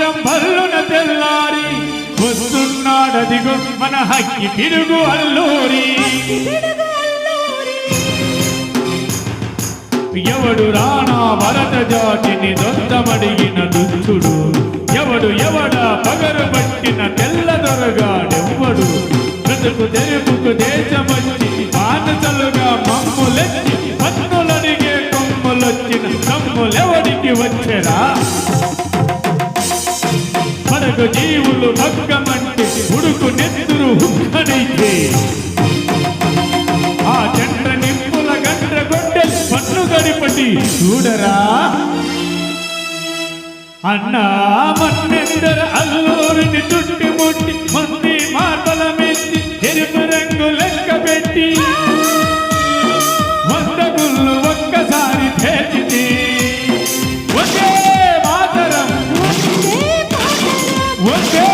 మరుక్షణం బల్లున తెల్లారి వస్తున్నాడదిగో మన హక్కి తిరుగు అల్లూరి. ఎవడు రాణా భరత జాతిని దొంతమడిగిన దుష్టుడు, ఎవడు ఎవడా పగరు పట్టిన తెల్ల దొరగాడెవ్వడు. బ్రతుకు తెరుపుకు దేశమొచ్చి బానిసలుగా మమ్ములెచ్చి పన్నులడిగే కొమ్ములొచ్చిన తమ్ములెవడికి వచ్చెరా. మనకు జీవులు భగ్గమంటే ఉడుకు నెత్తురు హుక్కనైతే ఆ చెండ నిప్పుల గంట గొడ్డె పన్ను గడిపటి చూడరా. అన్నా మన్నెందర అల్లూరిని చుట్టుముట్టి మంది మాటల మెచ్చి ఎరుపు రంగు లెక్క పెట్టి 100 గుళ్ళు ఒక్కసారి చేతి ఒకే మాతరం ఒకే